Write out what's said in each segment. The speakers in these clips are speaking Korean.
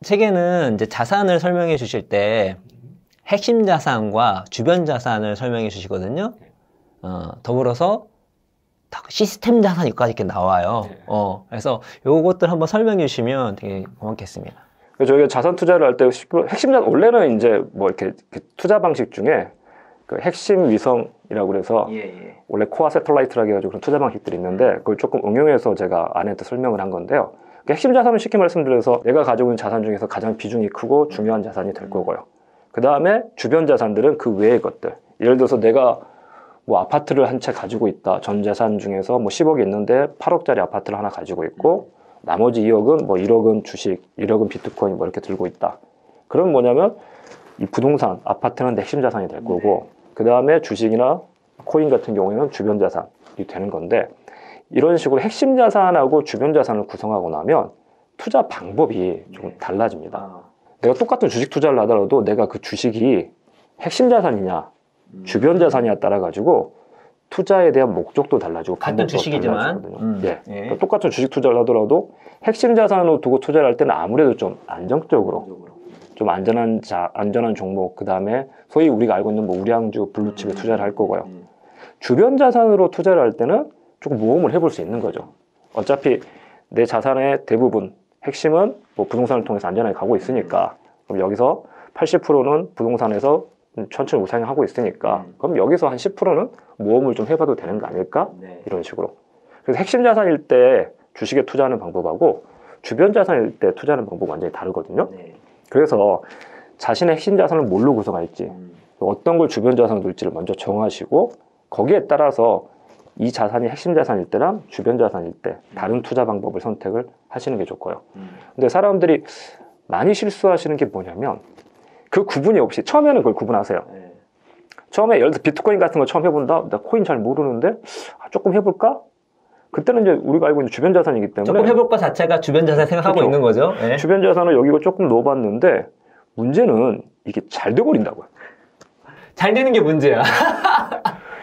책에는 이제 자산을 설명해 주실 때 핵심 자산과 주변 자산을 설명해 주시거든요. 더불어서 시스템 자산까지 이렇게 나와요. 그래서 요것들 한번 설명해 주시면 되게 고맙겠습니다. 저희가 자산 투자를 할 때 핵심 자산, 원래는 이제 뭐 이렇게 투자 방식 중에 그 핵심 위성이라고 그래서 원래 코어 세틀라이트라고 해가지고 그런 투자 방식들이 있는데 그걸 조금 응용해서 제가 안에서 설명을 한 건데요. 핵심 자산은 쉽게 말씀드려서 내가 가지고 있는 자산 중에서 가장 비중이 크고 중요한 자산이 될 거고요. 그 다음에 주변 자산들은 그 외의 것들. 예를 들어서 내가 뭐 아파트를 한 채 가지고 있다. 전 재산 중에서 뭐 10억이 있는데 8억짜리 아파트를 하나 가지고 있고 나머지 2억은 뭐 1억은 주식, 1억은 비트코인 뭐 이렇게 들고 있다. 그럼 뭐냐면 이 부동산, 아파트는 내 핵심 자산이 될 거고 그 다음에 주식이나 코인 같은 경우에는 주변 자산이 되는 건데 이런 식으로 핵심 자산하고 주변 자산을 구성하고 나면 투자 방법이 좀 달라집니다. 내가 똑같은 주식 투자를 하더라도 내가 그 주식이 핵심 자산이냐 주변 자산이냐 따라 가지고 투자에 대한 목적도 달라지고 같은 주식이지만 그러니까 똑같은 주식 투자를 하더라도 핵심 자산으로 두고 투자를 할 때는 아무래도 좀 안정적으로 좀 안전한 종목, 그 다음에 소위 우리가 알고 있는 뭐 우량주, 블루칩에 투자를 할 거고요. 주변 자산으로 투자를 할 때는 조금 모험을 해볼 수 있는 거죠. 어차피 내 자산의 대부분 핵심은 뭐 부동산을 통해서 안전하게 가고 있으니까 그럼 여기서 80%는 부동산에서 천천히 우상향하고 있으니까 그럼 여기서 한 10%는 모험을 좀 해봐도 되는 거 아닐까? 이런 식으로. 그래서 핵심 자산일 때 주식에 투자하는 방법하고 주변 자산일 때 투자하는 방법이 완전히 다르거든요. 그래서 자신의 핵심 자산을 뭘로 구성할지 어떤 걸 주변 자산으로 둘지를 먼저 정하시고 거기에 따라서 이 자산이 핵심 자산일 때랑 주변 자산일 때 다른 투자 방법을 선택을 하시는 게 좋고요. 근데 사람들이 많이 실수하시는 게 뭐냐면 그 구분이 없이 처음에는 그걸 구분하세요. 처음에 예를 들어 비트코인 같은 거 처음 해본다. 나 코인 잘 모르는데 조금 해볼까? 그때는 이제 우리가 알고 있는 주변 자산이기 때문에 조금 해볼까 자체가 주변 자산 생각하고 그렇죠. 있는 거죠. 주변 자산을 여기가 조금 넣어봤는데 문제는 이게 잘 돼버린다고요. 잘 되는 게 문제야.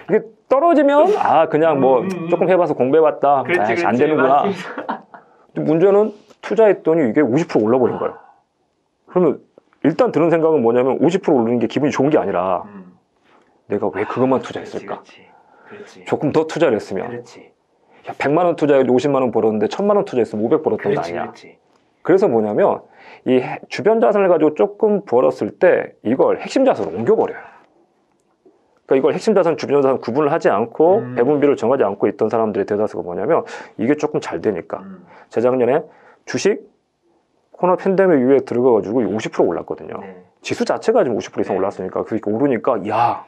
이게 떨어지면 그냥 뭐 조금 해봐서 공부해봤다. 안 되는구나. 문제는 투자했더니 이게 50% 올라버린 거예요. 그러면 일단 드는 생각은 뭐냐면 50% 오르는 게 기분이 좋은 게 아니라 내가 왜 그것만 투자했을까? 그렇지. 조금 더 투자를 했으면 100만 원 투자해서 50만 원 벌었는데 1000만 원 투자했으면 500 벌었던 거 아니야. 그래서 뭐냐면 이 주변 자산을 가지고 조금 벌었을 때 이걸 핵심 자산으로 옮겨버려요. 그러니까 이걸 핵심 자산, 주변 자산 구분을 하지 않고 배분비를 정하지 않고 있던 사람들의 대다수가 뭐냐면 이게 조금 잘 되니까 재작년에 주식 코로나 팬데믹 이후에 들어가가지고 50% 올랐거든요. 지수 자체가 지금 50% 이상 올랐으니까 그러니까 오르니까 야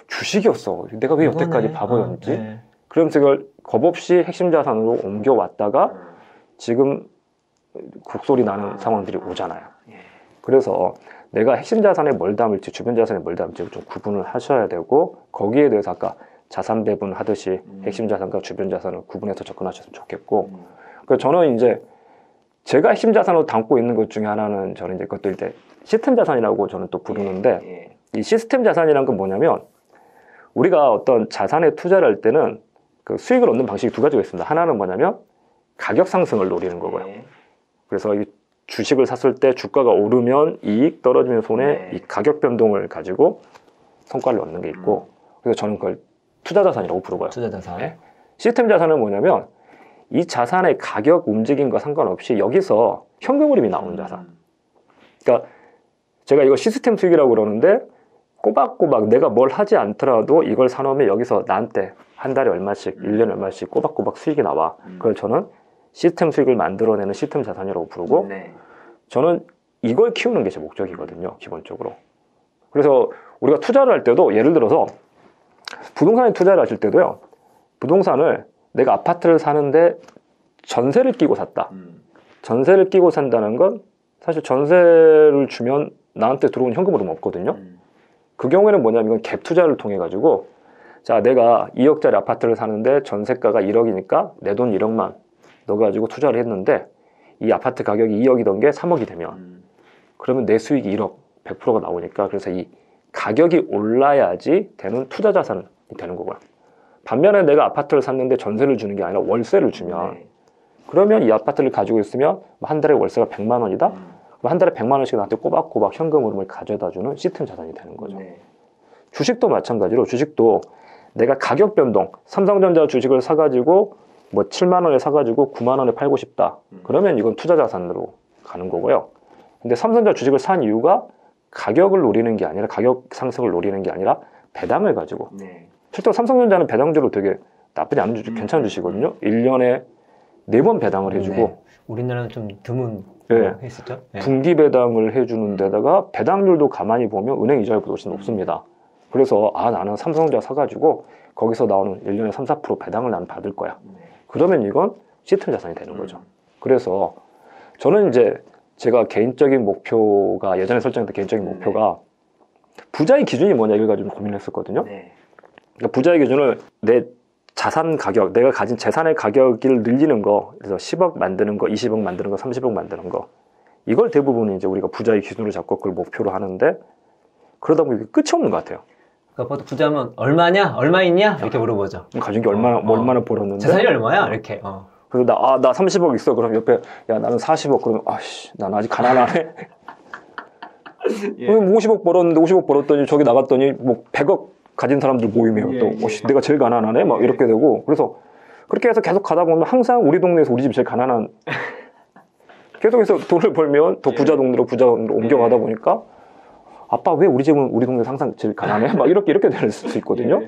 주식이었어. 내가 왜 여태까지 바보였지? 그러면서 이걸 겁없이 핵심 자산으로 옮겨왔다가 지금 곡소리 나는 상황들이 오잖아요. 그래서 내가 핵심 자산에 뭘 담을지 주변 자산에 뭘 담을지 좀 구분을 하셔야 되고 거기에 대해서 아까 자산 배분 하듯이 핵심 자산과 주변 자산을 구분해서 접근하셨으면 좋겠고 그래서 저는 이제 제가 핵심 자산으로 담고 있는 것 중에 하나는 저는 이제 그것도 이제 시스템 자산이라고 저는 또 부르는데 이 시스템 자산이란 건 뭐냐면 우리가 어떤 자산에 투자를 할 때는 그 수익을 얻는 방식이 두 가지가 있습니다. 하나는 뭐냐면 가격 상승을 노리는 거고요. 그래서 이 주식을 샀을 때 주가가 오르면 이익, 떨어지면 손해, 이 가격 변동을 가지고 성과를 얻는 게 있고 그래서 저는 그걸 투자 자산이라고 부르고요. 투자 자산. 시스템 자산은 뭐냐면 이 자산의 가격 움직임과 상관없이 여기서 현금 흐름이 나오는 자산. 그러니까 제가 이거 시스템 수익이라고 그러는데 꼬박꼬박 내가 뭘 하지 않더라도 이걸 사놓으면 여기서 나한테 한 달에 얼마씩, 1년에 얼마씩 꼬박꼬박 수익이 나와. 그걸 저는 시스템 수익을 만들어내는 시스템 자산이라고 부르고 저는 이걸 키우는 게 제 목적이거든요. 기본적으로. 그래서 우리가 투자를 할 때도 예를 들어서 부동산에 투자를 하실 때도요. 부동산을 내가 아파트를 사는데 전세를 끼고 샀다. 전세를 끼고 산다는 건 사실 전세를 주면 나한테 들어오는 현금으로는 없거든요. 그 경우에는 뭐냐면 이건 갭 투자를 통해 가지고 자 내가 2억짜리 아파트를 사는데 전세가가 1억이니까 내 돈 1억만 넣어가지고 투자를 했는데 이 아파트 가격이 2억이던 게 3억이 되면 그러면 내 수익이 1억 100%가 나오니까 그래서 이 가격이 올라야지 되는 투자 자산이 되는 거고요. 반면에 내가 아파트를 샀는데 전세를 주는 게 아니라 월세를 주면 그러면 이 아파트를 가지고 있으면 한 달에 월세가 100만 원이다? 한 달에 100만 원씩 나한테 꼬박꼬박 현금 흐름을 가져다주는 시스템 자산이 되는 거죠. 네. 주식도 마찬가지로 주식도 내가 가격 변동, 삼성전자 주식을 사가지고 뭐 7만 원에 사가지고 9만 원에 팔고 싶다. 그러면 이건 투자 자산으로 가는 거고요. 근데 삼성전자 주식을 산 이유가 가격을 노리는 게 아니라 가격 상승을 노리는 게 아니라 배당을 가지고. 네. 실제로 삼성전자는 배당주로 되게 나쁘지 않은 주식, 괜찮은 주식이거든요. 1년에 4번 배당을 해주고. 네. 우리나라는 좀 드문 네. 했었죠. 네. 분기 배당을 해주는 데다가 배당률도 가만히 보면 은행 이자율보다 훨씬 높습니다. 그래서 나는 삼성전자 사가지고 거기서 나오는 1년에 3, 4% 배당을 나는 받을 거야. 그러면 이건 시스템 자산이 되는 거죠. 그래서 저는 이제 제가 개인적인 목표가 예전에 설정했던 개인적인 목표가 부자의 기준이 뭐냐 이걸 가지고 고민을 했었거든요. 네. 그러니까 부자의 기준을 내 자산 가격, 내가 가진 재산의 가격을 늘리는 거, 그래서 10억 만드는 거, 20억 만드는 거, 30억 만드는 거, 이걸 대부분 이제 우리가 부자의 기준으로 잡고 그걸 목표로 하는데 그러다 보니 끝이 없는 것 같아요. 그러니까 보통 부자면 얼마냐? 얼마 있냐? 이렇게 물어보죠. 가진 게 얼마나 벌었는데. 재산이 얼마야? 이렇게. 그래서 나 30억 있어. 그럼 옆에, 야, 나는 40억. 그러면, 난 아직 가난하네. 예. 그럼 50억 벌었는데, 50억 벌었더니, 저기 나갔더니, 뭐, 100억 가진 사람들 모이면 또, 내가 제일 가난하네? 막 이렇게 되고. 그래서, 그렇게 해서 계속 가다 보면 항상 우리 동네에서 우리 집이 제일 가난한. 계속해서 돈을 벌면 더 부자 동네로 옮겨가다 보니까, 아빠 왜 우리 집은 우리 동네에서 항상 제일 가난해? 막 이렇게 될 수 있거든요.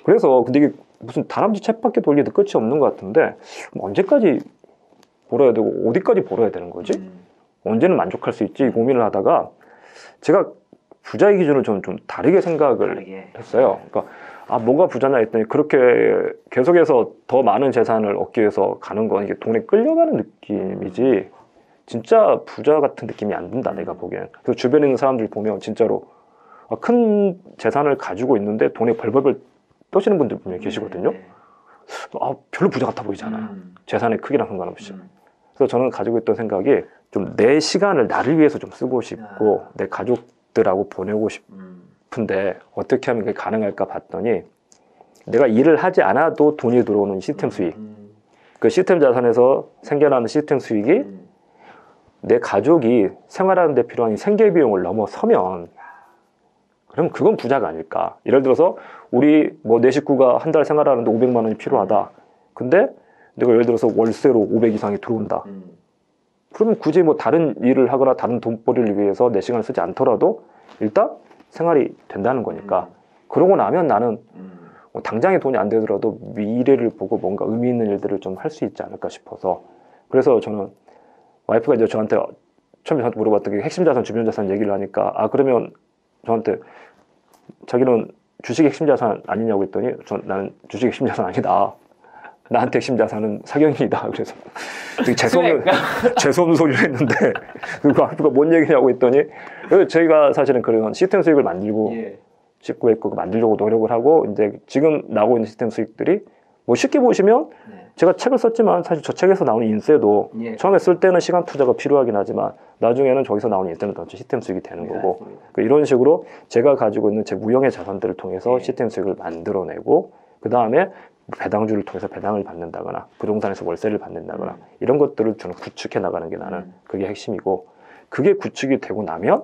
그래서, 근데 이게 무슨 다람쥐 쳇바퀴 돌리도 끝이 없는 것 같은데, 언제까지 벌어야 되고, 어디까지 벌어야 되는 거지? 언제는 만족할 수 있지? 고민을 하다가, 제가 부자의 기준을 좀 다르게 생각을 했어요. 그러니까, 뭐가 부자냐 했더니, 그렇게 계속해서 더 많은 재산을 얻기 위해서 가는 건 이게 돈에 끌려가는 느낌이지, 진짜 부자 같은 느낌이 안 든다, 내가 보기엔. 그래서 주변에 있는 사람들 보면 진짜로 큰 재산을 가지고 있는데 돈에 벌벌벌 떠시는 분들 분명히 계시거든요. 별로 부자 같아 보이지 않아요. 재산의 크기랑 상관없이. 그래서 저는 가지고 있던 생각이 좀 내 시간을 나를 위해서 좀 쓰고 싶고 내 가족들하고 보내고 싶은데 어떻게 하면 그게 가능할까 봤더니 내가 일을 하지 않아도 돈이 들어오는 시스템 수익, 그 시스템 자산에서 생겨나는 시스템 수익이 내 가족이 생활하는 데 필요한 생계 비용을 넘어서면 그럼 그건 부자가 아닐까. 예를 들어서 우리 뭐 내 식구가 한 달 생활하는데 500만 원이 필요하다. 근데 내가 예를 들어서 월세로 500 이상이 들어온다. 그러면 굳이 뭐 다른 일을 하거나 다른 돈벌이를 위해서 내 시간을 쓰지 않더라도 일단 생활이 된다는 거니까. 그러고 나면 나는 뭐 당장에 돈이 안 되더라도 미래를 보고 뭔가 의미 있는 일들을 좀 할 수 있지 않을까 싶어서. 그래서 저는 와이프가 이제 처음에 저한테 물어봤던 게 핵심 자산, 주변 자산 얘기를 하니까 그러면 저한테 자기는 주식 핵심 자산 아니냐고 했더니 나는 주식 핵심 자산 아니다. 나한테 핵심 자산은 사경이다. 그래서 되게 재수없는 소리를 했는데 그 와이프가 뭔 얘기냐고 했더니 저희가 사실은 그런 시스템 수익을 만들고 싶고 했고 만들려고 노력을 하고 이제 지금 나오고 있는 시스템 수익들이 뭐 쉽게 보시면 제가 책을 썼지만 사실 저 책에서 나오는 인세도 처음에 쓸 때는 시간 투자가 필요하긴 하지만 나중에는 저기서 나오는 인세는 전체 시스템 수익이 되는 거고 이런 식으로 제가 가지고 있는 제 무형의 자산들을 통해서 시스템 수익을 만들어내고 그 다음에 배당주를 통해서 배당을 받는다거나 부동산에서 월세를 받는다거나 이런 것들을 저는 구축해 나가는 게 나는 그게 핵심이고 그게 구축이 되고 나면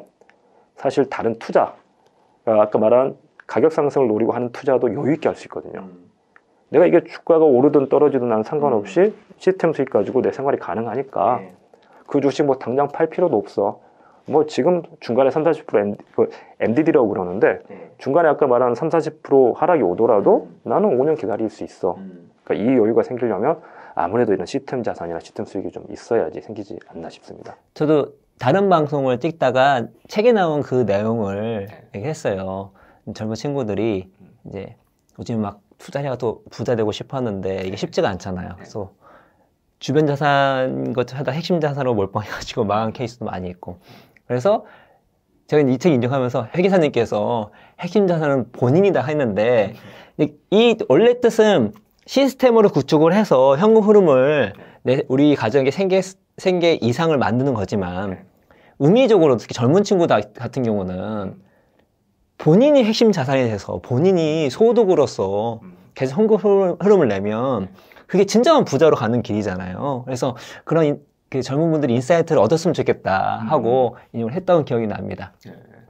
사실 다른 투자 아까 말한 가격 상승을 노리고 하는 투자도 여유 있게 할 수 있거든요. 내가 이게 주가가 오르든 떨어지든 나는 상관없이 시스템 수익 가지고 내 생활이 가능하니까 그 주식 뭐 당장 팔 필요도 없어. 뭐 지금 중간에 3, 40% MDD라고 그러는데 중간에 아까 말한 3, 40% 하락이 오더라도 나는 5년 기다릴 수 있어. 그러니까 이 여유가 생기려면 아무래도 이런 시스템 자산이나 시스템 수익이 좀 있어야지 생기지 않나 싶습니다. 저도 다른 방송을 찍다가 책에 나온 그 내용을 얘기했어요. 젊은 친구들이 이제 요즘 막 투자해가 또 부자 되고 싶었는데 이게 쉽지가 않잖아요. 그래서 주변 자산 것 하다 핵심 자산으로 몰빵해가지고 망한 케이스도 많이 있고. 그래서 제가 이 책 인정하면서 회계사님께서 핵심 자산은 본인이다 했는데 이 원래 뜻은 시스템으로 구축을 해서 현금 흐름을 우리 가정의 생계 이상을 만드는 거지만 의미적으로 특히 젊은 친구 같은 경우는 본인이 핵심 자산이 돼서 본인이 소득으로서 계속 현금 흐름을 내면 그게 진정한 부자로 가는 길이잖아요. 그래서 그런 그 젊은 분들이 인사이트를 얻었으면 좋겠다 하고 인용을 했던 기억이 납니다. 예.